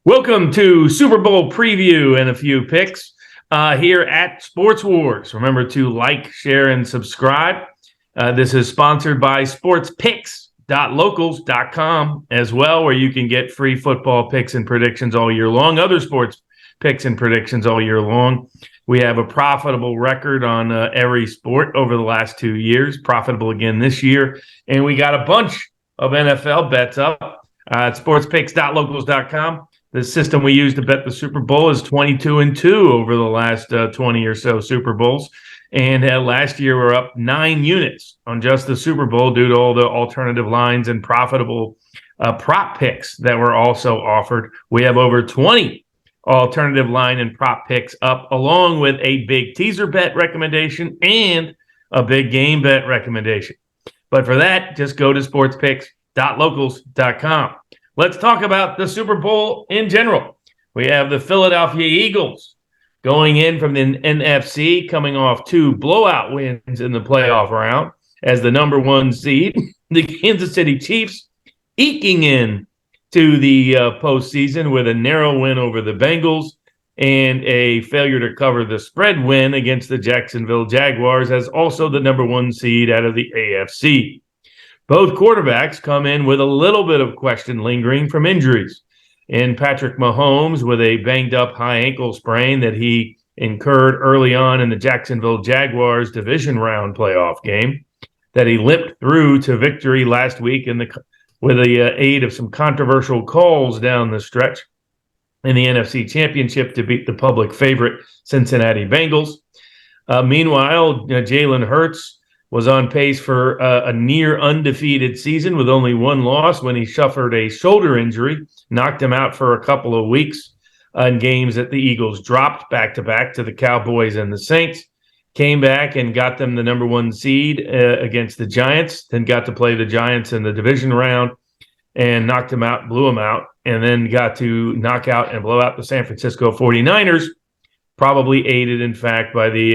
Welcome to Super Bowl preview and a few picks here at Sports Wars. Remember to like, share, and subscribe. This is sponsored by sportspicks.locals.com as well, where you can get free football picks and predictions all year long, other sports picks and predictions all year long. We have a profitable record on every sport over the last 2 years, profitable again this year, and we got a bunch of NFL bets up at sportspicks.locals.com. The system we use to bet the Super Bowl is 22-2 over the last 20 or so Super Bowls. And last year, we're up 9 units on just the Super Bowl due to all the alternative lines and profitable prop picks that were also offered. We have over 20 alternative line and prop picks up, along with a big teaser bet recommendation and a big game bet recommendation. But for that, just go to sportspicks.locals.com. Let's talk about the Super Bowl in general. We have the Philadelphia Eagles going in from the NFC, coming off 2 blowout wins in the playoff round as the number 1 seed. The Kansas City Chiefs eking in to the postseason with a narrow win over the Bengals and a failure to cover the spread win against the Jacksonville Jaguars as also the number 1 seed out of the AFC. Both quarterbacks come in with a little bit of question lingering from injuries. And Patrick Mahomes with a banged-up high ankle sprain that he incurred early on in the Jacksonville Jaguars division round playoff game that he limped through to victory last week with the aid of some controversial calls down the stretch in the NFC Championship to beat the public favorite Cincinnati Bengals. Meanwhile, Jalen Hurts was on pace for a near undefeated season with only 1 loss when he suffered a shoulder injury, knocked him out for a couple of weeks in games that the Eagles dropped back-to-back to the Cowboys and the Saints, came back and got them the number 1 seed against the Giants, then got to play the Giants in the division round and knocked them out, blew them out, and then got to knock out and blow out the San Francisco 49ers, probably aided, in fact, by the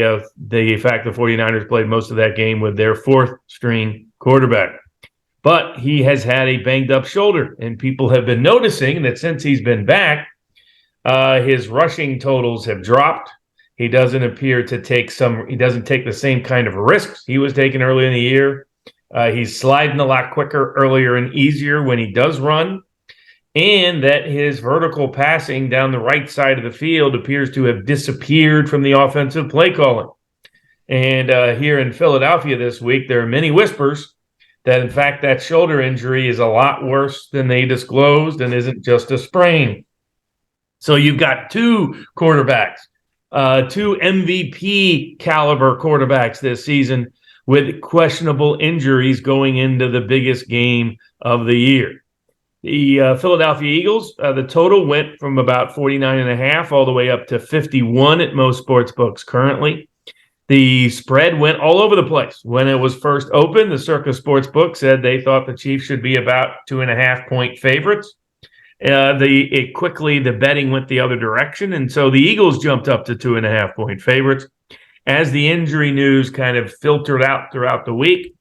fact the 49ers played most of that game with their 4th-string quarterback. But he has had a banged-up shoulder, and people have been noticing that since he's been back, his rushing totals have dropped. He doesn't appear to take he doesn't take the same kind of risks he was taking early in the year. He's sliding a lot quicker, earlier, and easier when he does run. And that his vertical passing down the right side of the field appears to have disappeared from the offensive play calling. And here in Philadelphia this week, there are many whispers that, in fact, that shoulder injury is a lot worse than they disclosed and isn't just a sprain. So you've got 2 quarterbacks, 2 MVP caliber quarterbacks this season with questionable injuries going into the biggest game of the year. The Philadelphia Eagles, the total went from about 49.5 all the way up to 51 at most sports books currently. The spread went all over the place. When it was first opened, the Circa Sportsbook said they thought the Chiefs should be about 2.5-point favorites. The betting went the other direction, and so the Eagles jumped up to 2.5-point favorites. As the injury news kind of filtered out throughout the week,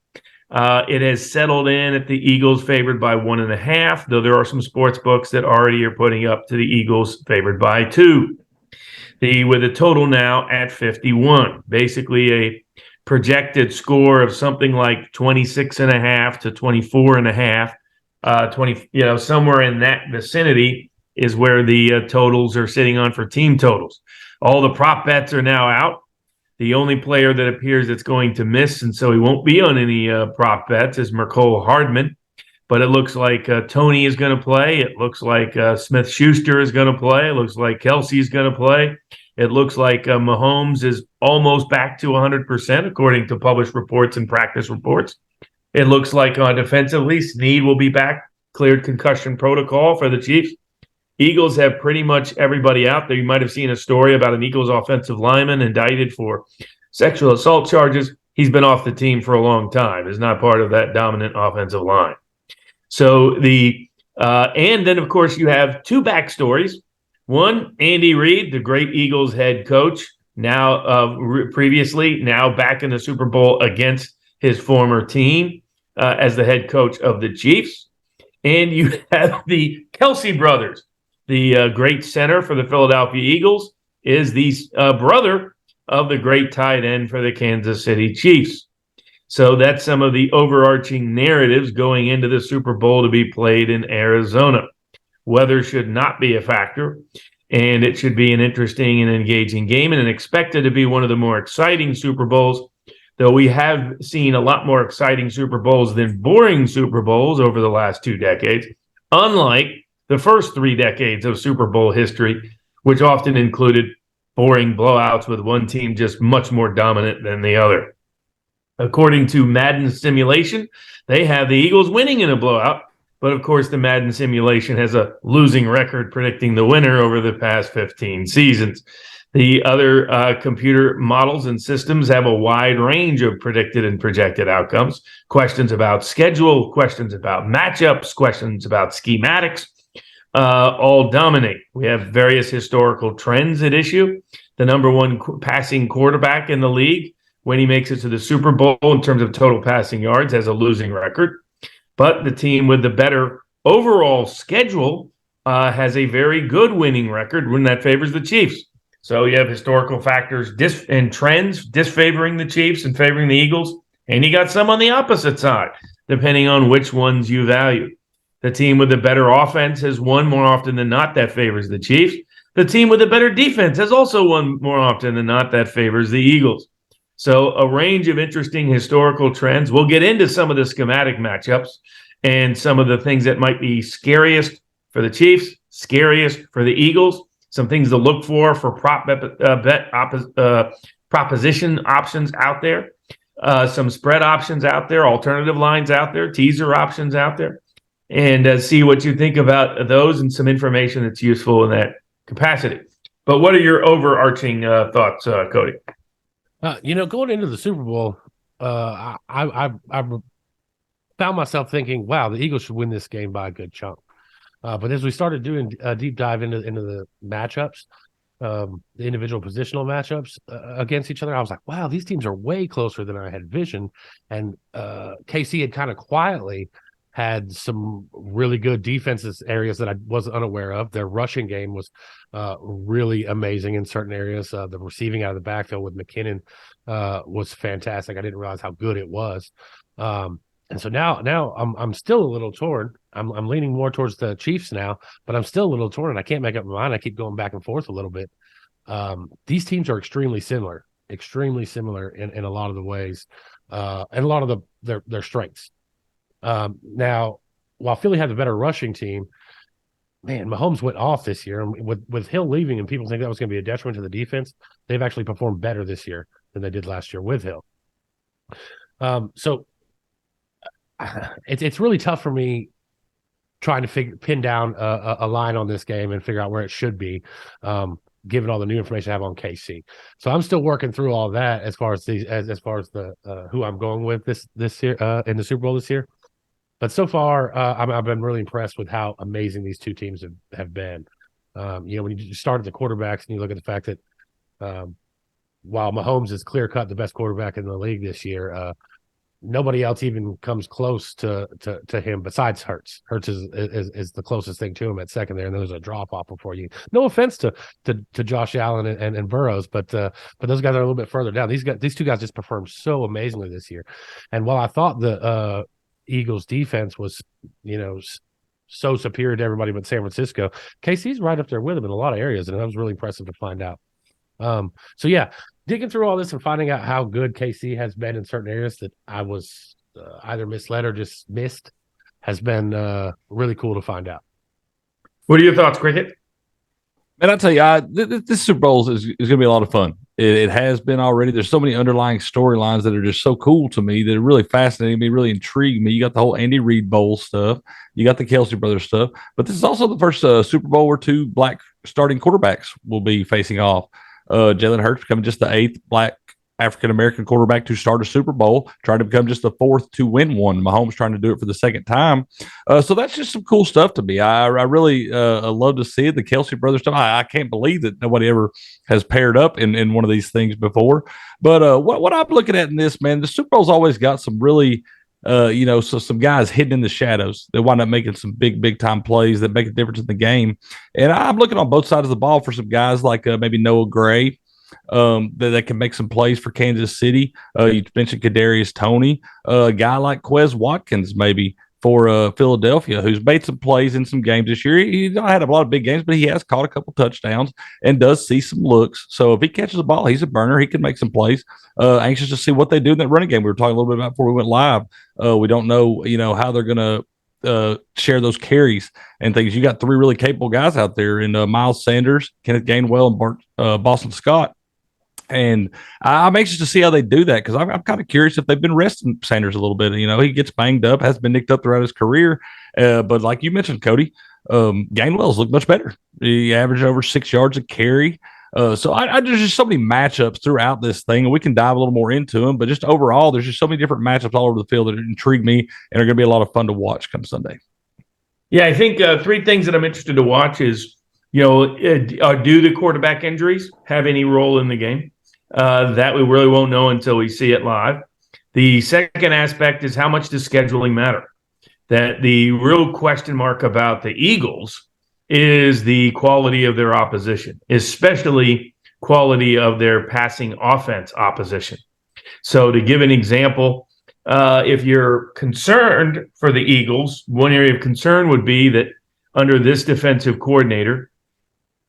it has settled in at the Eagles favored by 1.5, though there are some sports books that already are putting up to the Eagles favored by 2. With a total now at 51, basically a projected score of something like 26.5 to 24.5, somewhere in that vicinity is where the totals are sitting on for team totals. All the prop bets are now out. The only player that appears that's going to miss, and so he won't be on any prop bets, is Mecole Hardman. But it looks like Tony is going to play. It looks like Smith-Schuster is going to play. It looks like Kelsey is going to play. It looks like Mahomes is almost back to 100%, according to published reports and practice reports. It looks like defensively, Snead will be back, cleared concussion protocol for the Chiefs. Eagles have pretty much everybody out there. You might have seen a story about an Eagles offensive lineman indicted for sexual assault charges. He's been off the team for a long time. Is not part of that dominant offensive line. So and then, of course, you have 2 backstories. One, Andy Reid, the great Eagles head coach, previously back in the Super Bowl against his former team as the head coach of the Chiefs. And you have the Kelsey brothers. The great center for the Philadelphia Eagles is the brother of the great tight end for the Kansas City Chiefs. So that's some of the overarching narratives going into the Super Bowl to be played in Arizona. Weather should not be a factor, and it should be an interesting and engaging game, and expected to be one of the more exciting Super Bowls, though we have seen a lot more exciting Super Bowls than boring Super Bowls over the last 2 decades, unlike the first 3 decades of Super Bowl history, which often included boring blowouts with one team just much more dominant than the other. According to Madden simulation, they have the Eagles winning in a blowout, but of course the Madden simulation has a losing record predicting the winner over the past 15 seasons. The other computer models and systems have a wide range of predicted and projected outcomes. Questions about schedule, questions about matchups, questions about schematics, all dominate. We have various historical trends at issue. The number one passing quarterback in the league, when he makes it to the Super Bowl in terms of total passing yards, has a losing record. But the team with the better overall schedule has a very good winning record when that favors the Chiefs. So you have historical factors and trends disfavoring the Chiefs and favoring the Eagles. And you got some on the opposite side, depending on which ones you value. The team with the better offense has won more often than not. That favors the Chiefs. The team with the better defense has also won more often than not. That favors the Eagles. So a range of interesting historical trends. We'll get into some of the schematic matchups and some of the things that might be scariest for the Chiefs, scariest for the Eagles, some things to look for proposition options out there, some spread options out there, alternative lines out there, teaser options out there, and see what you think about those and some information that's useful in that capacity. But what are your overarching thoughts, Cody? Going into the Super Bowl, I found myself thinking, wow, the Eagles should win this game by a good chunk. But as we started doing a deep dive into the matchups, the individual positional matchups against each other, I was like, wow, these teams are way closer than I had envisioned. And KC had kind of quietly had some really good defenses areas that I was unaware of. Their rushing game was really amazing in certain areas. The receiving out of the backfield with McKinnon was fantastic. I didn't realize how good it was. And so now I'm still a little torn. I'm leaning more towards the Chiefs now, but I'm still a little torn, and I can't make up my mind. I keep going back and forth a little bit. These teams are extremely similar in a lot of the ways, and a lot of their strengths. Now, while Philly had the better rushing team, man, Mahomes went off this year, and with Hill leaving, and people think that was going to be a detriment to the defense. They've actually performed better this year than they did last year with Hill. So it's really tough for me trying to pin down a line on this game and figure out where it should be, given all the new information I have on KC. So I'm still working through all that as far as the who I'm going with this year in the Super Bowl this year. But so far, I've been really impressed with how amazing these two teams have been. When you start at the quarterbacks and you look at the fact that while Mahomes is clear-cut the best quarterback in the league this year, nobody else even comes close to him besides Hurts. Hurts is the closest thing to him at second there, and there's a drop-off before you. No offense to Josh Allen and Burrows, but those guys are a little bit further down. These two guys just performed so amazingly this year. And while I thought the Eagles defense was, so superior to everybody but San Francisco, KC's right up there with them in a lot of areas, and that was really impressive to find out. So yeah, digging through all this and finding out how good KC has been in certain areas that I was either misled or just missed has been really cool to find out. What are your thoughts, Cricket? Man, I tell you, this Super Bowl is going to be a lot of fun. It has been already. There's so many underlying storylines that are just so cool to me that are really fascinating me, really intrigue me. You got the whole Andy Reid Bowl stuff. You got the Kelsey brothers stuff. But this is also the first Super Bowl where two black starting quarterbacks will be facing off. Jalen Hurts becoming just the 8th black African-American quarterback to start a Super Bowl, trying to become just the 4th to win one. Mahomes trying to do it for the 2nd time. So that's just some cool stuff to me. I really love to see it. The Kelsey brothers stuff. I can't believe that nobody ever has paired up in one of these things before. But what I'm looking at in this, man, the Super Bowl's always got some really So some guys hidden in the shadows that wind up making some big time plays that make a difference in the game. And I'm looking on both sides of the ball for some guys like maybe Noah Gray, that can make some plays for Kansas City. You mentioned Kadarius Toney, a guy like Quez Watkins, maybe for Philadelphia, who's made some plays in some games this year. He's not had a lot of big games, but he has caught a couple touchdowns and does see some looks. So if he catches the ball, he's a burner. He can make some plays. Anxious to see what they do in that running game. We were talking a little bit about before we went live. We don't know, how they're going to share those carries and things. You got three really capable guys out there in Miles Sanders, Kenneth Gainwell, and Boston Scott. And I'm anxious to see how they do that because I'm kind of curious if they've been resting Sanders a little bit. He gets banged up, has been nicked up throughout his career. But like you mentioned, Cody, Gainwell's looked much better. He averaged over 6 yards a carry. There's just so many matchups throughout this thing, and we can dive a little more into them. But just overall, there's just so many different matchups all over the field that intrigue me and are going to be a lot of fun to watch come Sunday. Yeah, I think three things that I'm interested to watch is, do the quarterback injuries have any role in the game? That we really won't know until we see it live. The second aspect is how much does scheduling matter? That the real question mark about the Eagles is the quality of their opposition, especially quality of their passing offense opposition. So to give an example, if you're concerned for the Eagles, one area of concern would be that under this defensive coordinator,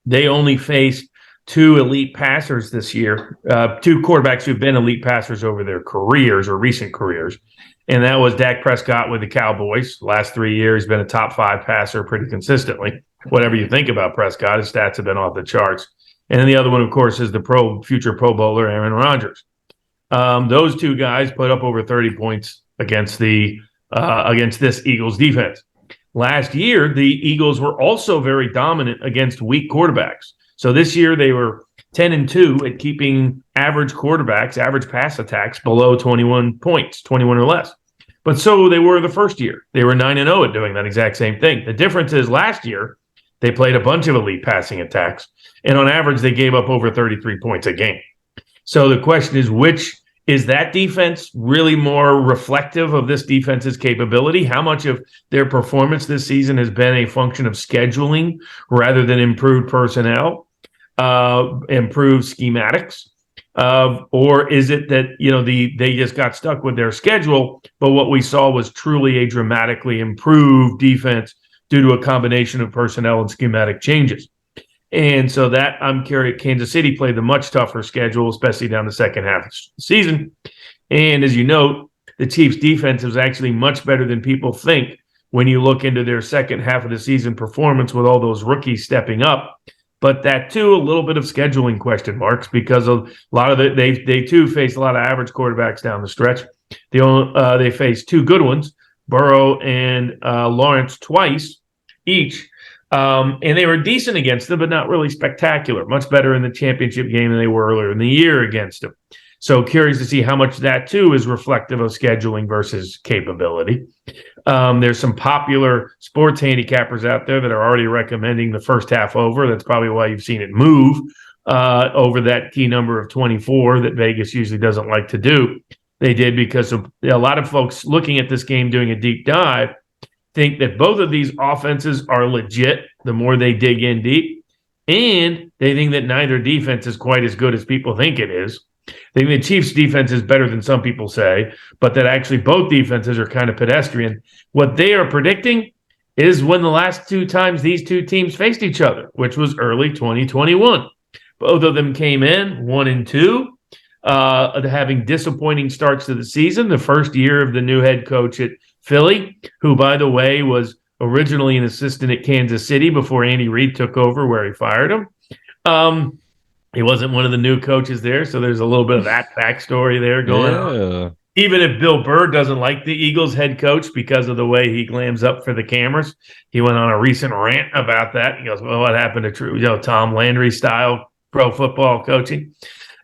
they only faced two elite passers this year, two quarterbacks who've been elite passers over their careers or recent careers. And that was Dak Prescott with the Cowboys. Last 3 years, been a top 5 passer pretty consistently. Whatever you think about Prescott, his stats have been off the charts. And then the other one, of course, is the future Pro Bowler, Aaron Rodgers. Those two guys put up over 30 points against this Eagles defense. Last year, the Eagles were also very dominant against weak quarterbacks. So this year they were 10-2 at keeping average pass attacks below 21 points, 21 or less. But so they were the first year. They were 9-0 at doing that exact same thing. The difference is last year they played a bunch of elite passing attacks, and on average they gave up over 33 points a game. So the question is, which is that defense really more reflective of this defense's capability? How much of their performance this season has been a function of scheduling rather than improved personnel? Improve schematics, or is it that they just got stuck with their schedule, but what we saw was truly a dramatically improved defense due to a combination of personnel and schematic changes? And so that I'm curious. Kansas City played the much tougher schedule, especially down the second half of the season. And as you note, the Chiefs' defense was actually much better than people think when you look into their second half of the season performance with all those rookies stepping up. But that too, a little bit of scheduling question marks because a lot of they too faced a lot of average quarterbacks down the stretch. They faced two good ones, Burrow and Lawrence, twice each, and they were decent against them, but not really spectacular. Much better in the championship game than they were earlier in the year against them. So curious to see how much that too is reflective of scheduling versus capability. There's some popular sports handicappers out there that are already recommending the first half over. That's probably why you've seen it move over that key number of 24 that Vegas usually doesn't like to do. They did because a lot of folks looking at this game doing a deep dive think that both of these offenses are legit the more they dig in deep, and they think that neither defense is quite as good as people think it is. They think the Chiefs' defense is better than some people say, but that actually both defenses are kind of pedestrian. What they are predicting is when the last two times these two teams faced each other, which was early 2021. Both of them came in 1-2, having disappointing starts to the season. The first year of the new head coach at Philly, who, by the way, was originally an assistant at Kansas City before Andy Reid took over where he fired him. He wasn't one of the new coaches there, so there's a little bit of that backstory there going on. Even if Bill Burr doesn't like the Eagles head coach because of the way he glams up for the cameras, he went on a recent rant about that. He goes, well, what happened to Tom Landry style pro football coaching,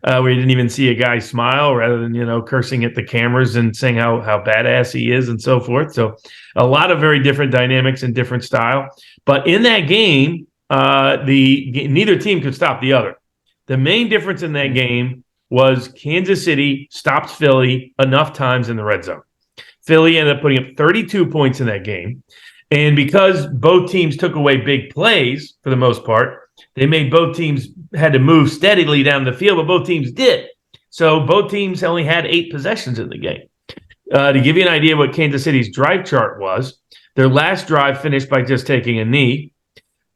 where you didn't even see a guy smile rather than, cursing at the cameras and saying how badass he is and so forth. So a lot of very different dynamics and different style. But in that game, neither team could stop the other. The main difference in that game was Kansas City stopped Philly enough times in the red zone. Philly ended up putting up 32 points in that game. And because both teams took away big plays for the most part, they made both teams had to move steadily down the field, but both teams did. So both teams only had 8 possessions in the game. To give you an idea what Kansas City's drive chart was, their last drive finished by just taking a knee.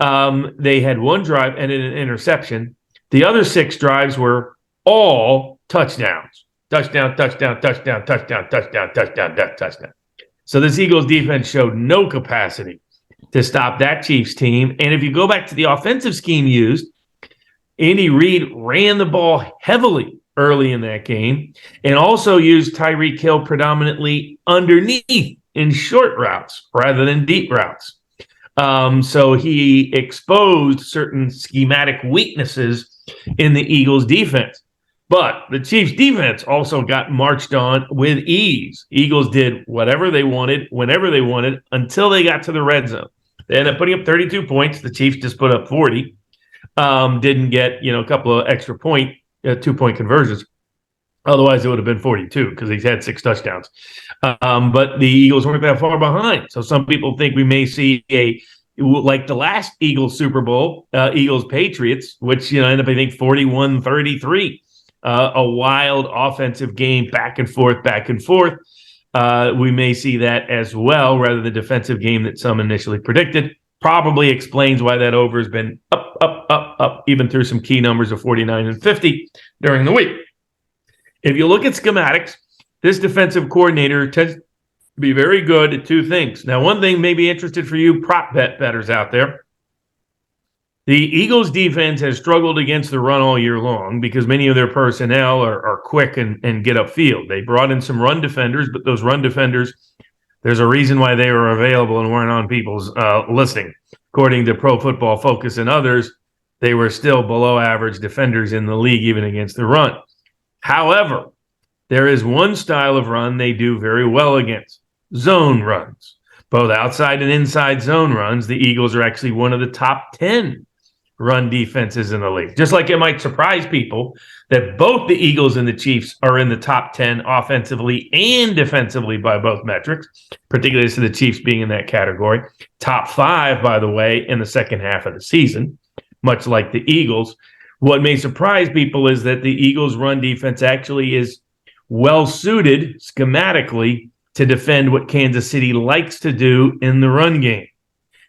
They had one drive and an interception. The other 6 drives were all touchdowns. Touchdown, touchdown, touchdown, touchdown, touchdown, touchdown, touchdown. So this Eagles defense showed no capacity to stop that Chiefs team. And if you go back to the offensive scheme used, Andy Reid ran the ball heavily early in that game and also used Tyreek Hill predominantly underneath in short routes rather than deep routes. So he exposed certain schematic weaknesses in the Eagles defense. But the Chiefs defense also got marched on with ease. Eagles did whatever they wanted, whenever they wanted, until they got to the red zone. They ended up putting up 32 points. The Chiefs just put up 40. Didn't get, a couple of extra 2-point conversions. Otherwise, it would have been 42 because he's had 6 touchdowns. But the Eagles weren't that far behind. So some people think we may see like the last Eagles Super Bowl, Eagles-Patriots, which, ended up, I think, 41-33. A wild offensive game, back and forth, back and forth. We may see that as well, rather than the defensive game that some initially predicted. Probably explains why that over has been up, even through some key numbers of 49 and 50 during the week. If you look at schematics, this defensive coordinator tends to be very good at 2 things. Now, one thing may be interested for you prop bettors out there. The Eagles defense has struggled against the run all year long because many of their personnel are quick and get upfield. They brought in some run defenders, but those run defenders, there's a reason why they were available and weren't on people's listing. According to Pro Football Focus and others, they were still below average defenders in the league, even against the run. However, there is one style of run they do very well against: zone runs. Both outside and inside zone runs, the Eagles are actually one of the top 10 run defenses in the league. Just like it might surprise people that both the Eagles and the Chiefs are in the top 10 offensively and defensively by both metrics, particularly to the Chiefs being in that category. Top 5, by the way, in the second half of the season, much like the Eagles. What may surprise people is that the Eagles' run defense actually is well-suited schematically to defend what Kansas City likes to do in the run game.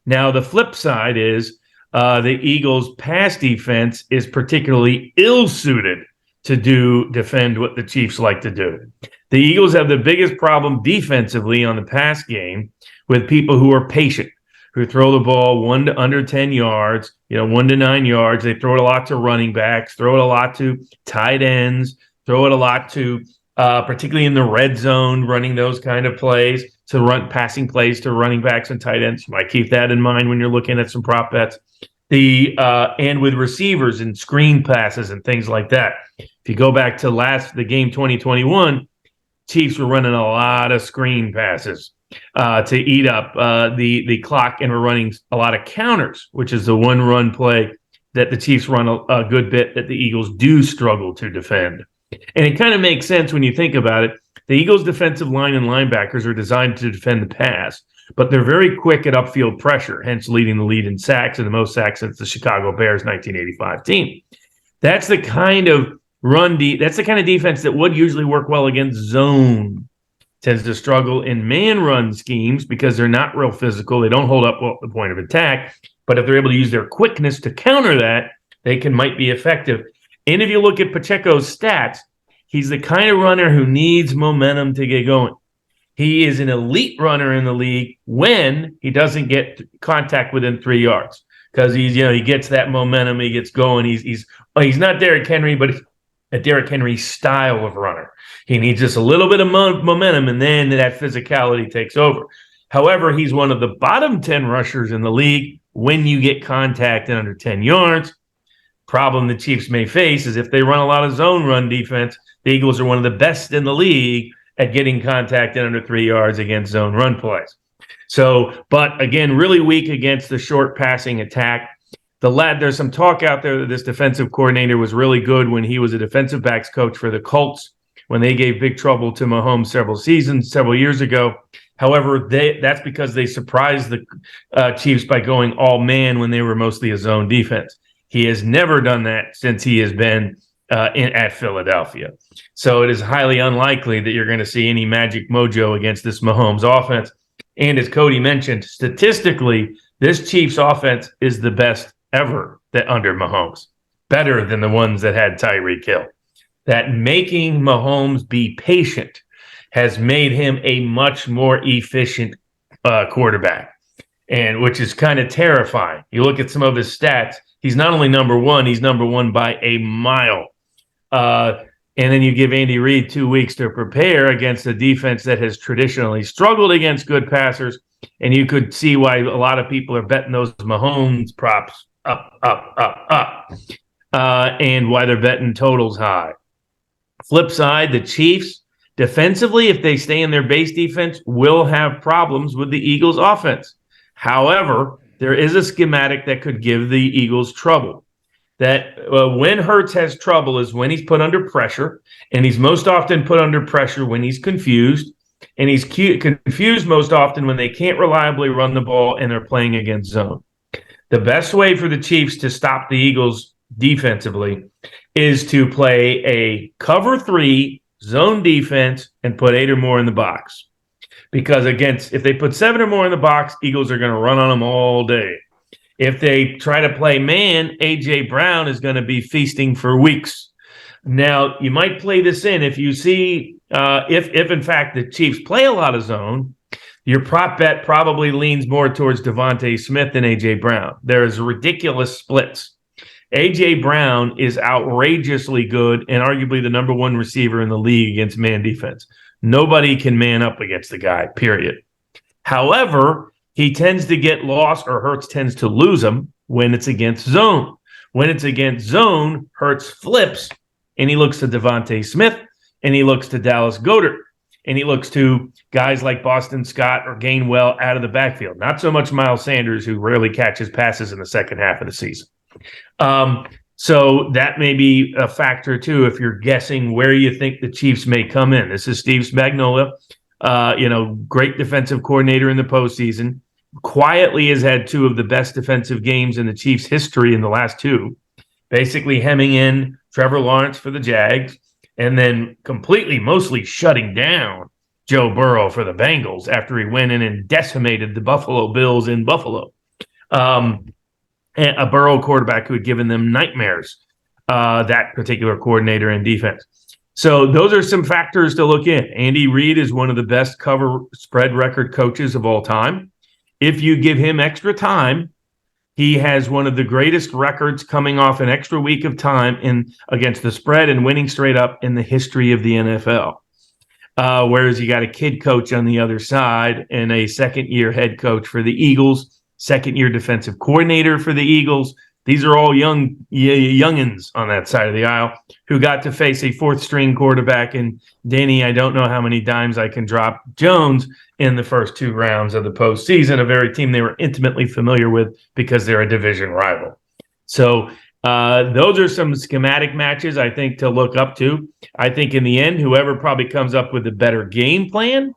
Now, the flip side is the Eagles' pass defense is particularly ill-suited to defend what the Chiefs like to do. The Eagles have the biggest problem defensively on the pass game with people who are patient, who throw the ball 1 to under 10 yards, 1 to 9 yards. They throw it a lot to running backs, throw it a lot to tight ends, throw it a lot to, particularly in the red zone, running those kind of plays, to run passing plays to running backs and tight ends. You might keep that in mind when you're looking at some prop bets. And with receivers and screen passes and things like that. If you go back to the game 2021, Chiefs were running a lot of screen passes to eat up the clock, and were running a lot of counters, which is the one run play that the Chiefs run a good bit that the Eagles do struggle to defend. And it kind of makes sense when you think about it. The Eagles' defensive line and linebackers are designed to defend the pass, but they're very quick at upfield pressure, hence leading the lead in sacks and the most sacks since the Chicago Bears 1985 team. That's the kind of that's the kind of defense that would usually work well against zone. Tends to struggle in man run schemes because they're not real physical. They don't hold up well at the point of attack, but if they're able to use their quickness to counter that, they might be effective. And if you look at Pacheco's stats, he's the kind of runner who needs momentum to get going. He is an elite runner in the league when he doesn't get contact within 3 yards, because he gets that momentum, he gets going. He's not Derrick Henry, but a Derrick Henry style of runner. He needs just a little bit of momentum, and then that physicality takes over. However, he's one of the bottom 10 rushers in the league when you get contact in under 10 yards. Problem the Chiefs may face is if they run a lot of zone run defense, the Eagles are one of the best in the league at getting contact in under 3 yards against zone run plays. So, but again, really weak against the short passing attack. There's some talk out there that this defensive coordinator was really good when he was a defensive backs coach for the Colts, when they gave big trouble to Mahomes several years ago. However, that's because they surprised the Chiefs by going all man when they were mostly a zone defense. He has never done that since he has been at Philadelphia. So it is highly unlikely that you're going to see any magic mojo against this Mahomes offense. And as Cody mentioned, statistically, this Chiefs offense is the best ever that under Mahomes, better than the ones that had Tyreek Hill. That making Mahomes be patient has made him a much more efficient quarterback, and which is kind of terrifying. You look at some of his stats, he's not only number one, he's number one by a mile. And then you give Andy Reid 2 weeks to prepare against a defense that has traditionally struggled against good passers, and you could see why a lot of people are betting those Mahomes props up, and why they're betting totals high. Flip side, the Chiefs, defensively, if they stay in their base defense, will have problems with the Eagles' offense. However, there is a schematic that could give the Eagles trouble. That when Hurts has trouble is when he's put under pressure, and he's most often put under pressure when he's confused, and he's confused most often when they can't reliably run the ball and they're playing against zone. The best way for the Chiefs to stop the Eagles defensively is to play a cover 3 zone defense and put 8 or more in the box. Because if they put 7 or more in the box, Eagles are going to run on them all day. If they try to play man, A.J. Brown is going to be feasting for weeks. Now, you might play this in if you see, if in fact the Chiefs play a lot of zone, your prop bet probably leans more towards Devontae Smith than A.J. Brown. There's ridiculous splits. A.J. Brown is outrageously good and arguably the number one receiver in the league against man defense. Nobody can man up against the guy, period. However, he tends to get lost, or Hurts tends to lose him when it's against zone. When it's against zone, Hurts flips, and he looks to Devontae Smith, and he looks to Dallas Goedert, and he looks to guys like Boston Scott or Gainwell out of the backfield. Not so much Miles Sanders, who rarely catches passes in the second half of the season. So that may be a factor, too, if you're guessing where you think the Chiefs may come in. This is Steve Spagnuolo. Great defensive coordinator in the postseason. Quietly has had 2 of the best defensive games in the Chiefs' history in the last 2. Basically hemming in Trevor Lawrence for the Jags, and then mostly shutting down Joe Burrow for the Bengals after he went in and decimated the Buffalo Bills in Buffalo. And a Burrow quarterback who had given them nightmares, that particular coordinator in defense. So those are some factors to look in. Andy Reid is one of the best cover spread record coaches of all time. If you give him extra time, he has one of the greatest records coming off an extra week of time against the spread and winning straight up in the history of the NFL. Whereas you got a kid coach on the other side and a second-year head coach for the Eagles, second-year defensive coordinator for the Eagles. These are all youngins on that side of the aisle who got to face a fourth-string quarterback in Danny, I don't know how many dimes I can drop, Jones, in the first 2 rounds of the postseason, a very team they were intimately familiar with because they're a division rival. So those are some schematic matches, I think, to look up to. I think in the end, whoever probably comes up with a better game plan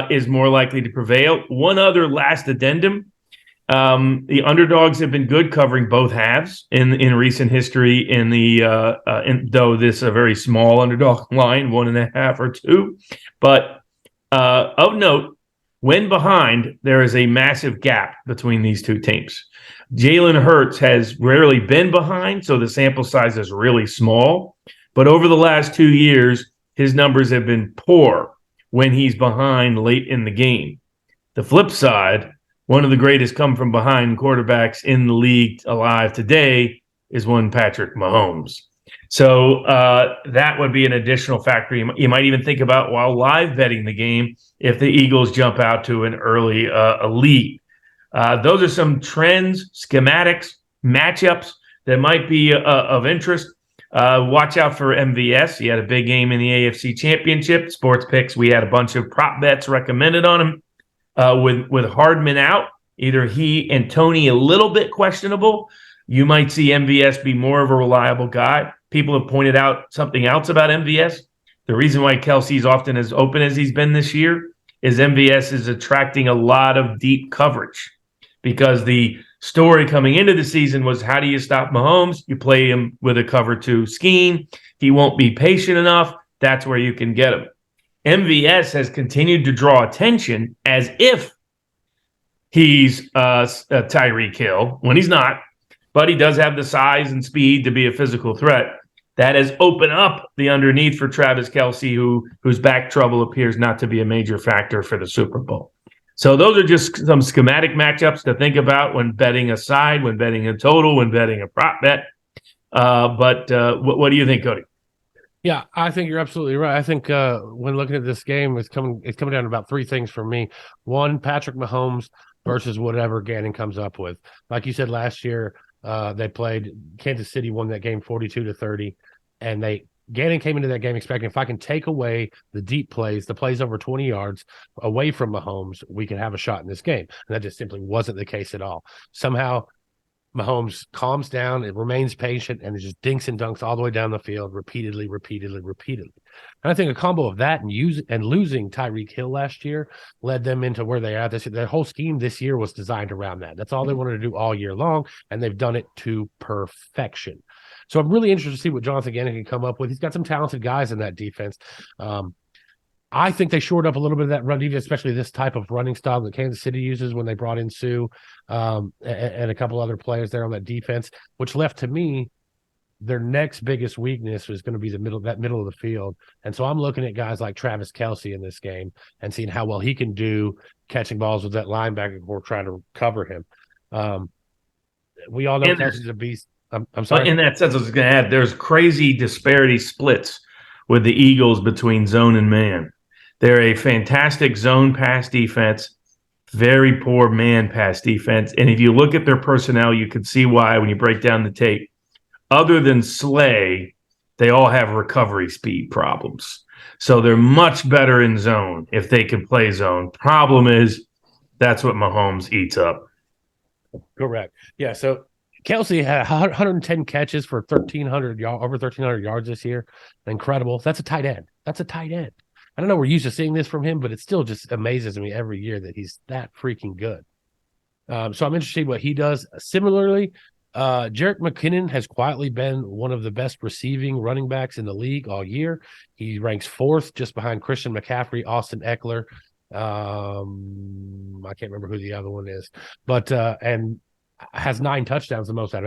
is more likely to prevail. One other last addendum. The underdogs have been good covering both halves in recent history. Though this is a very small underdog line, 1.5 or 2, but of note, when behind, there is a massive gap between these 2 teams. Jalen Hurts has rarely been behind, so the sample size is really small. But over the last 2 years, his numbers have been poor when he's behind late in the game. The flip side, one of the greatest come-from-behind quarterbacks in the league alive today is one Patrick Mahomes. So that would be an additional factor you might even think about while live betting the game if the Eagles jump out to an early lead. Those are some trends, schematics, matchups that might be of interest. Watch out for MVS. He had a big game in the AFC Championship. Sports Picks, we had a bunch of prop bets recommended on him. With Hardman out, either he and Tony a little bit questionable, you might see MVS be more of a reliable guy. People have pointed out something else about MVS. The reason why Kelsey's often as open as he's been this year is MVS is attracting a lot of deep coverage, because the story coming into the season was, how do you stop Mahomes? You play him with a cover 2 scheme. He won't be patient enough. That's where you can get him. MVS has continued to draw attention as if he's Tyreek Hill, when he's not, but he does have the size and speed to be a physical threat. That has opened up the underneath for Travis Kelce, whose back trouble appears not to be a major factor for the Super Bowl. So those are just some schematic matchups to think about when betting a side, when betting a total, when betting a prop bet. But what do you think, Cody? Yeah, I think you're absolutely right. I think when looking at this game, it's coming down to about 3 things for me. One, Patrick Mahomes versus whatever Gannon comes up with. Like you said, last year they played Kansas City, won that game 42-30, and Gannon came into that game expecting, if I can take away the deep plays, the plays over 20 yards away from Mahomes, we can have a shot in this game. And that just simply wasn't the case at all. Somehow Mahomes calms down, it remains patient, and it just dinks and dunks all the way down the field repeatedly. And I think a combo of that and losing Tyreek Hill last year led them into where they are this year. Their whole scheme this year was designed around that. That's all they wanted to do all year long, and they've done it to perfection. So I'm really interested to see what Jonathan Gannon can come up with. He's got some talented guys in that defense. I think they shored up a little bit of that run defense, especially this type of running style that Kansas City uses when they brought in Sue and a couple other players there on that defense, which left to me their next biggest weakness was going to be the middle of the field. And so I'm looking at guys like Travis Kelce in this game and seeing how well he can do catching balls with that linebacker or trying to cover him. We all know Kelce's a beast. I'm sorry. In that sense, I was going to add, there's crazy disparity splits with the Eagles between zone and man. They're a fantastic zone pass defense, very poor man pass defense. And if you look at their personnel, you can see why when you break down the tape. Other than Slay, they all have recovery speed problems. So they're much better in zone if they can play zone. Problem is, that's what Mahomes eats up. Correct. Yeah, so Kelce had 110 catches for 1,300 over 1,300 yards this year. Incredible. That's a tight end. I don't know, we're used to seeing this from him, but it still just amazes me every year that he's that freaking good. So I'm interested in what he does. Similarly, Jerick McKinnon has quietly been one of the best receiving running backs in the league all year. He ranks 4th just behind Christian McCaffrey, Austin Eckler. I can't remember who the other one is, but and has 9 touchdowns, the most of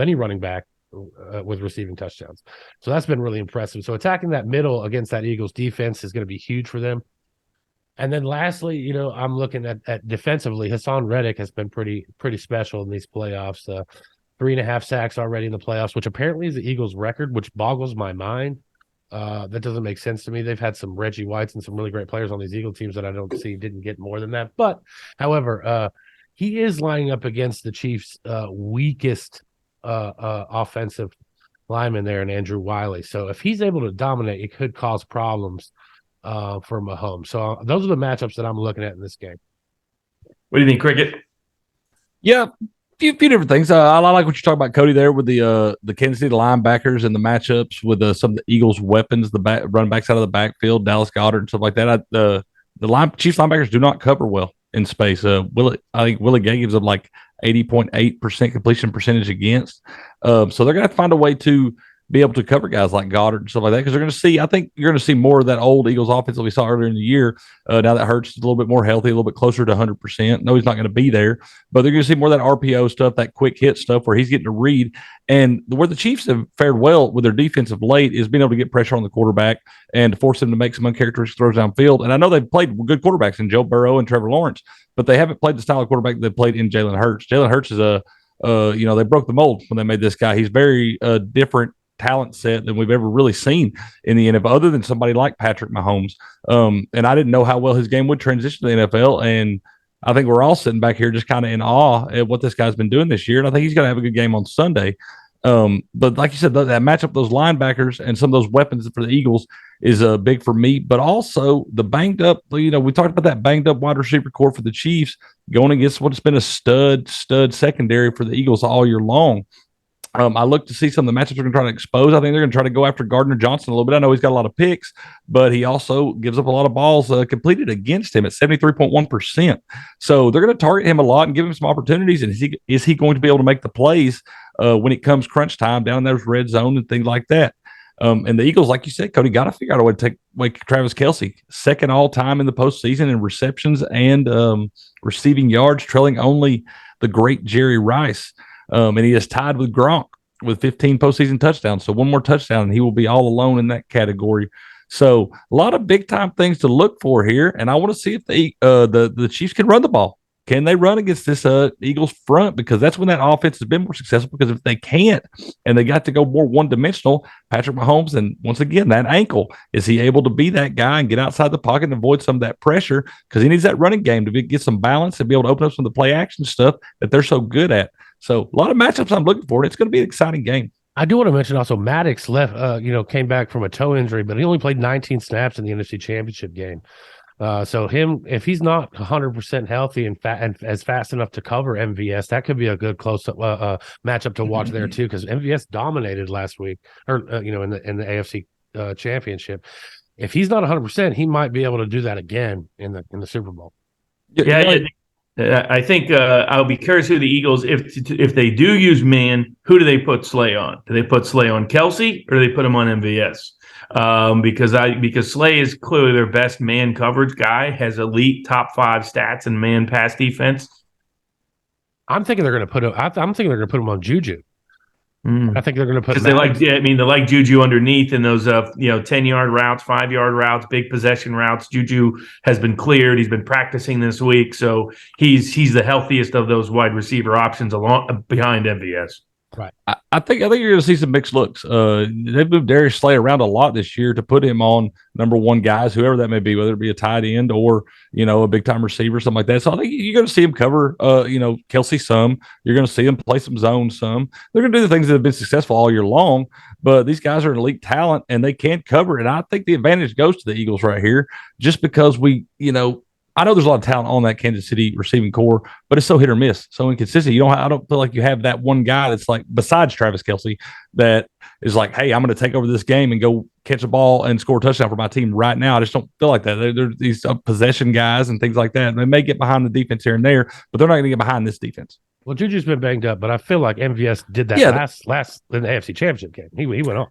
any running back with receiving touchdowns. So that's been really impressive. So attacking that middle against that Eagles defense is going to be huge for them. And then lastly, I'm looking at defensively. Hassan Reddick has been pretty special in these playoffs. 3.5 sacks already in the playoffs, which apparently is the Eagles' record, which boggles my mind. That doesn't make sense to me. They've had some Reggie Whites and some really great players on these Eagle teams that I don't see didn't get more than that. But, however, he is lining up against the Chiefs' weakest offensive lineman there in Andrew Wiley. So if he's able to dominate, it could cause problems for Mahomes. So those are the matchups that I'm looking at in this game. What do you think, Cricket? Yeah, few different things. I like what you're talking about, Cody, there with the Kansas City linebackers and the matchups with some of the Eagles' weapons, the running backs out of the backfield, Dallas Goedert and stuff like that. The Chiefs linebackers do not cover well in space. I think Willie Gay gives them like 80.8% completion percentage against. So they're going to have to find a way to be able to cover guys like Goddard and stuff like that, because I think you're going to see more of that old Eagles offense that we saw earlier in the year. Now that Hurts is a little bit more healthy, a little bit closer to 100%. No, he's not going to be there, but they're going to see more of that RPO stuff, that quick hit stuff where he's getting to read. And where the Chiefs have fared well with their defense of late is being able to get pressure on the quarterback and to force him to make some uncharacteristic throws downfield. And I know they've played good quarterbacks in Joe Burrow and Trevor Lawrence, but they haven't played the style of quarterback they played in Jalen Hurts. Jalen Hurts is they broke the mold when they made this guy. He's very different talent set than we've ever really seen in the NFL, other than somebody like Patrick Mahomes. And I didn't know how well his game would transition to the NFL. And I think we're all sitting back here just kind of in awe at what this guy's been doing this year. And I think he's going to have a good game on Sunday. But like you said, that matchup, those linebackers and some of those weapons for the Eagles is big for me. But also the banged up, we talked about that banged up wide receiver core for the Chiefs going against what's been a stud secondary for the Eagles all year long. I look to see some of the matchups they're going to try to expose. I think they're going to try to go after Gardner Johnson a little bit. I know he's got a lot of picks, but he also gives up a lot of balls completed against him at 73.1%. So they're going to target him a lot and give him some opportunities. And is he going to be able to make the plays when it comes crunch time down in those red zone and things like that? And the Eagles, like you said, Cody, got to figure out a way to take away Travis Kelce, second all time in the postseason in receptions and receiving yards, trailing only the great Jerry Rice. And he is tied with Gronk with 15 postseason touchdowns. So one more touchdown, and he will be all alone in that category. So a lot of big time things to look for here. And I want to see if the Chiefs can run the ball. Can they run against this Eagles front? Because that's when that offense has been more successful. Because if they can't and they got to go more one dimensional, Patrick Mahomes, and once again, that ankle, is he able to be that guy and get outside the pocket and avoid some of that pressure? Because he needs that running game to get some balance and be able to open up some of the play action stuff that they're so good at. So a lot of matchups I'm looking for. It's going to be an exciting game. I do want to mention also Maddox left, came back from a toe injury, but he only played 19 snaps in the NFC Championship game. So if he's not 100% healthy and as fast enough to cover MVS, that could be a good close matchup to watch there too, because MVS dominated last week, or in the AFC Championship. If he's not 100%, he might be able to do that again in the Super Bowl. Yeah, I think I'll be curious who the Eagles, if they do use man, who do they put Slay on? Do they put Slay on Kelce or do they put him on MVS? Because Slay is clearly their best man coverage guy, has elite top 5 stats in man pass defense. I'm thinking they're going to put him. I'm thinking they're going to put him on Juju. I think they're going to put. Because they like Juju underneath in those 10-yard routes, 5-yard routes, big possession routes. Juju has been cleared. He's been practicing this week, so he's the healthiest of those wide receiver options along behind MVS. Right. I think you're going to see some mixed looks. They've moved Darius Slay around a lot this year to put him on number one guys, whoever that may be, whether it be a tight end or a big time receiver, something like that. So I think you're going to see him cover Kelce some. You're going to see him play some zone some. They're going to do the things that have been successful all year long. But these guys are an elite talent and they can cover. And I think the advantage goes to the Eagles right here, just because I know there's a lot of talent on that Kansas City receiving core, but it's so hit or miss, so inconsistent. I don't feel like you have that one guy that's like, besides Travis Kelce, that is like, hey, I'm going to take over this game and go catch a ball and score a touchdown for my team right now. I just don't feel like that. They're these possession guys and things like that. And they may get behind the defense here and there, but they're not going to get behind this defense. Well, Juju's been banged up, but I feel like MVS did that last in the AFC Championship game. He went on.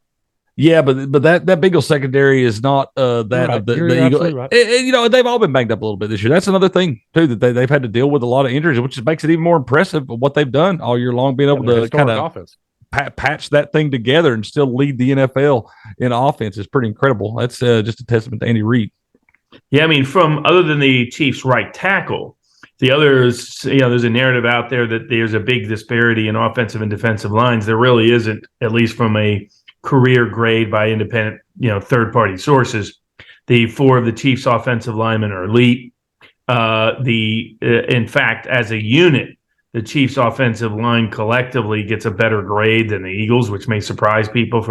Yeah, but that Bengals secondary is not that right. of the Eagles. Right. They've all been banged up a little bit this year. That's another thing too, that they've had to deal with a lot of injuries, which makes it even more impressive of what they've done all year long, being able to kind of patch that thing together and still lead the NFL in offense is pretty incredible. That's just a testament to Andy Reid. Yeah, I mean, from other than the Chiefs' right tackle, the others, there's a narrative out there that there's a big disparity in offensive and defensive lines. There really isn't, at least from a career grade by independent, third-party sources. The 4 of the Chiefs' offensive linemen are elite. In fact, as a unit, the Chiefs' offensive line collectively gets a better grade than the Eagles, which may surprise people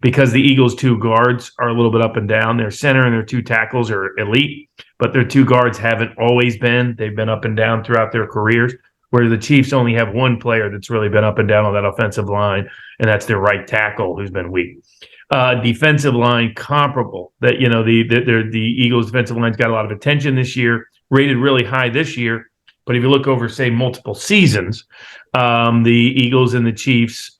because the Eagles' 2 guards are a little bit up and down. Their center and their 2 tackles are elite, but their 2 guards haven't always been. They've been up and down throughout their careers, where the Chiefs only have 1 player that's really been up and down on that offensive line, and that's their right tackle, who's been weak. Defensive line comparable. That the Eagles' defensive line's got a lot of attention this year, rated really high this year. But if you look over, say, multiple seasons, the Eagles and the Chiefs,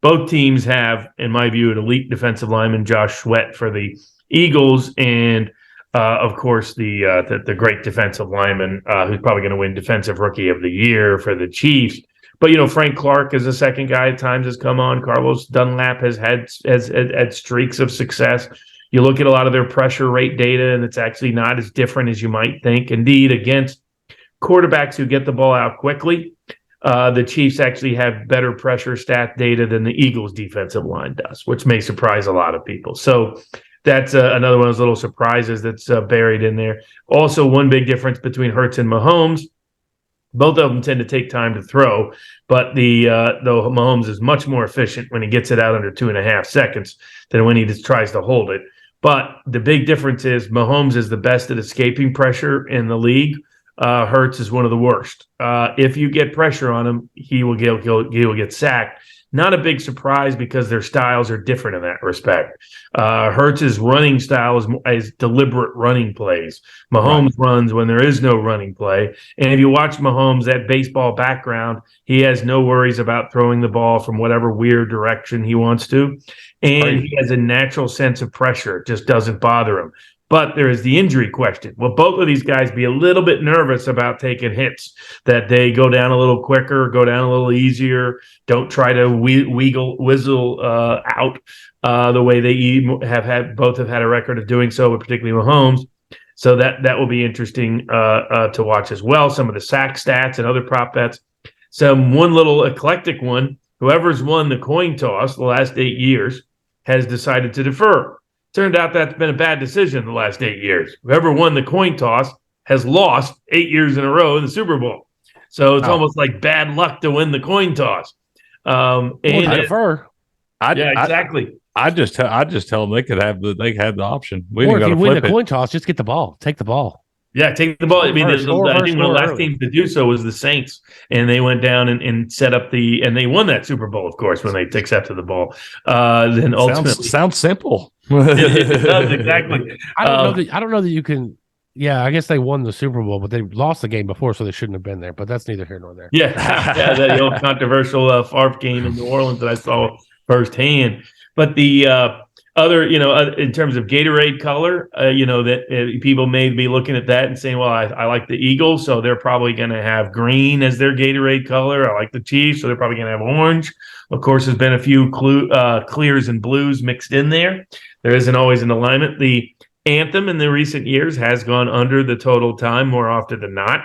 both teams have, in my view, an elite defensive lineman, Josh Sweat for the Eagles, and of course, the great defensive lineman who's probably going to win Defensive Rookie of the Year for the Chiefs. But Frank Clark is the second guy at times has come on. Carlos Dunlap has had streaks of success. You look at a lot of their pressure rate data, and it's actually not as different as you might think. Indeed, against quarterbacks who get the ball out quickly, the Chiefs actually have better pressure stat data than the Eagles' defensive line does, which may surprise a lot of people. So that's another one of those little surprises that's buried in there. Also, one big difference between Hurts and Mahomes, both of them tend to take time to throw, but though Mahomes is much more efficient when he gets it out under 2.5 seconds than when he just tries to hold it. But the big difference is Mahomes is the best at escaping pressure in the league. Hurts is one of the worst. If you get pressure on him, he will get sacked. not a big surprise because their styles are different in that respect. Hurts's running style is deliberate running plays. Mahomes runs when there is no running play. And if you watch Mahomes, that baseball background, he has no worries about throwing the ball from whatever weird direction he wants to. And he has a natural sense of pressure. It just doesn't bother him. But there is the injury question. Will both of these guys be a little bit nervous about taking hits, that they go down a little quicker, go down a little easier, don't try to whizzle out the way they both have had a record of doing so, but particularly Mahomes. So that will be interesting to watch as well. Some of the sack stats and other prop bets. One little eclectic one, whoever's won the coin toss the last 8 years has decided to defer. Turned out that's been a bad decision the last 8 years. Whoever won the coin toss has lost 8 years in a row in the Super Bowl. So it's almost like bad luck to win the coin toss. Defer. Exactly. I just tell them they could have the option. Or if you win the coin toss, just get the ball. Take the ball. Yeah, take the ball. I mean, I think one of the last teams to do so was the Saints, and they went down and set up and they won that Super Bowl, of course, when they accepted the ball. Then ultimately, sounds simple. It does, exactly. I don't know that you can. Yeah, I guess they won the Super Bowl, but they lost the game before, so they shouldn't have been there. But that's neither here nor there. Yeah, that old controversial Favre game in New Orleans that I saw firsthand. But the other, in terms of Gatorade color, that people may be looking at that and saying, well, I like the Eagles, so they're probably going to have green as their Gatorade color. I like the Chiefs, so they're probably going to have orange. Of course, there's been a few clears and blues mixed in there. There isn't always an alignment. The anthem in the recent years has gone under the total time more often than not.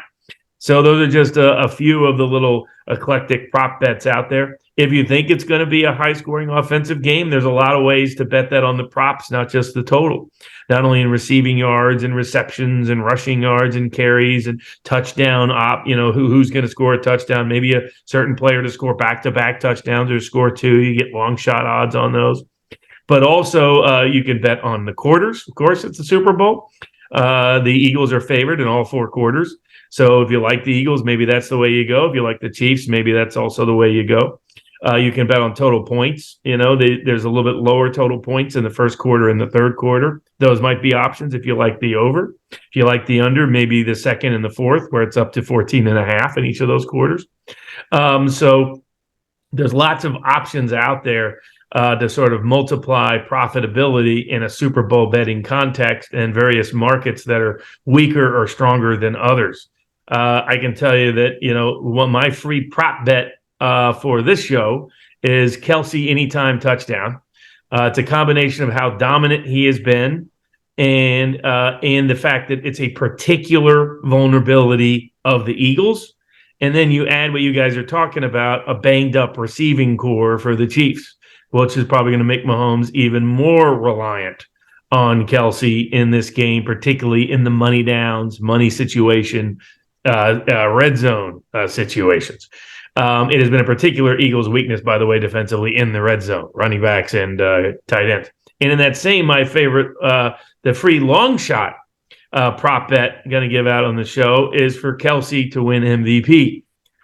So those are just a few of the little eclectic prop bets out there. If you think it's going to be a high-scoring offensive game, there's a lot of ways to bet that on the props, not just the total. Not only in receiving yards and receptions and rushing yards and carries and touchdown who's going to score a touchdown, maybe a certain player to score back-to-back touchdowns or score two. You get long shot odds on those. But also you can bet on the quarters. Of course, it's the Super Bowl. The Eagles are favored in all 4 quarters. So if you like the Eagles, maybe that's the way you go. If you like the Chiefs, maybe that's also the way you go. You can bet on total points. There's a little bit lower total points in the first quarter and the third quarter. Those might be options if you like the over. If you like the under, maybe the second and the fourth, where it's up to 14.5 in each of those quarters. So there's lots of options out there to sort of multiply profitability in a Super Bowl betting context and various markets that are weaker or stronger than others. I can tell you that, my free prop bet for this show is Kelce anytime touchdown. It's a combination of how dominant he has been and the fact that it's a particular vulnerability of the Eagles. And then you add what you guys are talking about, a banged up receiving core for the Chiefs, which is probably going to make Mahomes even more reliant on Kelce in this game, particularly in the money downs, money situation, red zone situations. It has been a particular Eagles weakness, by the way, defensively in the red zone, running backs and tight ends. And in that same, my favorite, the free long shot prop bet going to give out on the show is for Kelce to win MVP.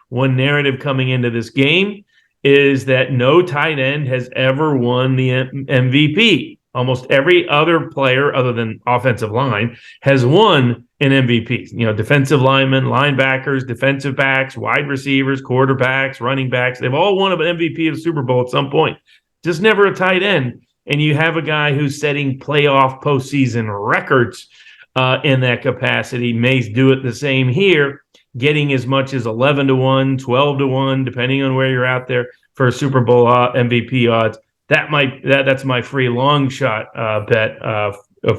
One narrative coming into this game is that no tight end has ever won the MVP. Almost every other player other than offensive line has won an MVP. Defensive linemen, linebackers, defensive backs, wide receivers, quarterbacks, running backs. They've all won an MVP of the Super Bowl at some point. Just never a tight end. And you have a guy who's setting playoff postseason records in that capacity. May do it the same here, getting as much as 11-1, 12-1, depending on where you're out there for a Super Bowl MVP odds. That's my free long shot bet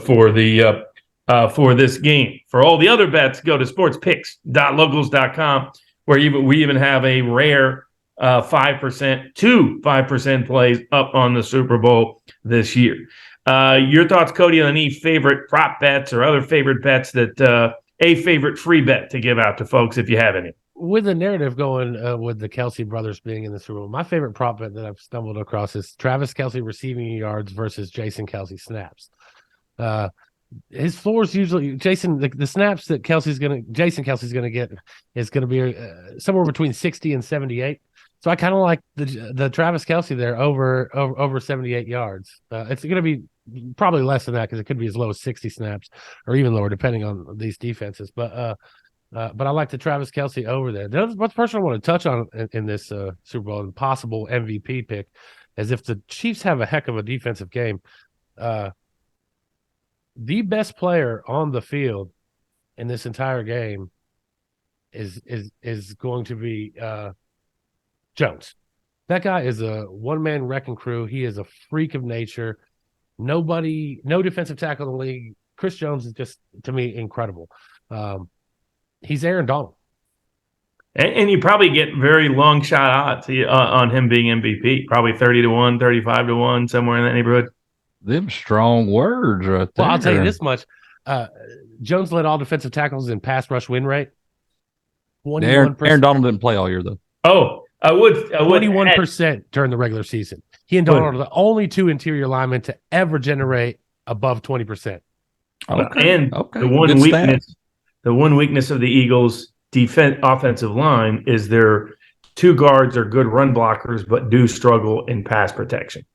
for this game. For all the other bets, go to sportspicks.locals.com, where we even have a rare 5% plays up on the Super Bowl this year. Your thoughts, Cody, on any favorite prop bets or other favorite bets that a favorite free bet to give out to folks if you have any? With the narrative going with the Kelce brothers being in the Super Bowl, my favorite prop bet that I've stumbled across is Travis Kelce receiving yards versus Jason Kelce snaps. His floors usually the snaps that Jason Kelce's going to get is going to be somewhere between 60 and 78. So I kind of like the Travis Kelce there over 78 yards. It's going to be probably less than that because it could be as low as 60 snaps or even lower depending on these defenses. But I like the Travis Kelce over there. What's the person I want to touch on in this Super Bowl and possible MVP pick is if the Chiefs have a heck of a defensive game. The best player on the field in this entire game is going to be Jones. That guy is a one-man wrecking crew. He is a freak of nature. No defensive tackle in the league. Chris Jones is just, to me, incredible. He's Aaron Donald. And you probably get very long shot odds on him being MVP. Probably 30-1, 35-1, somewhere in that neighborhood. Them strong words right there. Well, I'll tell you this much. Jones led all defensive tackles in pass rush win rate. 21%. Aaron Donald didn't play all year, though. Oh, I would 21% during the regular season. He and Donald are the only two interior linemen to ever generate above 20%. Okay. And the one weakness of the Eagles' offensive line is their two guards are good run blockers, but do struggle in pass protection.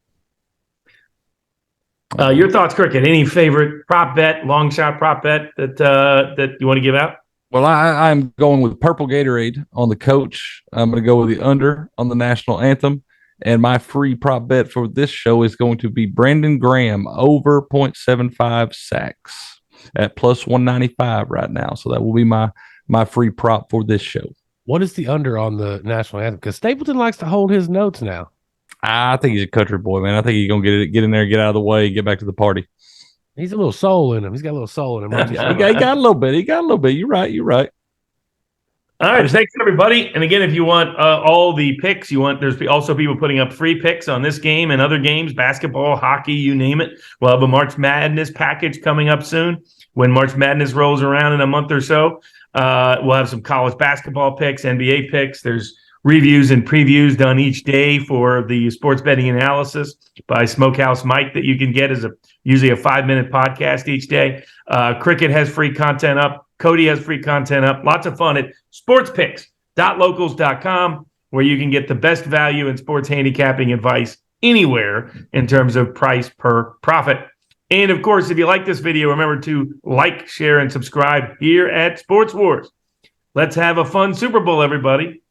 Your thoughts, Cricket? Any favorite prop bet, long shot prop bet that you want to give out? Well, I'm going with Purple Gatorade on the coach. I'm going to go with the under on the national anthem. And my free prop bet for this show is going to be Brandon Graham over 0.75 sacks at plus 195 right now. So that will be my free prop for this show. What is the under on the national anthem? Because Stapleton likes to hold his notes now. I think he's a country boy, man. I think he's going to get in there, get out of the way, get back to the party. He's a little soul in him. He's got a little soul in him. He got a little bit. You're right. All right. Thanks, everybody. And again, if you want all the picks, there's also people putting up free picks on this game and other games, basketball, hockey, you name it. We'll have a March Madness package coming up soon. When March Madness rolls around in a month or so, we'll have some college basketball picks, NBA picks. There's reviews and previews done each day for the sports betting analysis by Smokehouse Mike that you can get as usually a 5-minute podcast each day. Cricket has free content up. Cody has free content up. Lots of fun at sportspicks.locals.com, where you can get the best value in sports handicapping advice anywhere in terms of price per profit. And of course, if you like this video, remember to like, share, and subscribe here at Sports Wars. Let's have a fun Super Bowl, everybody.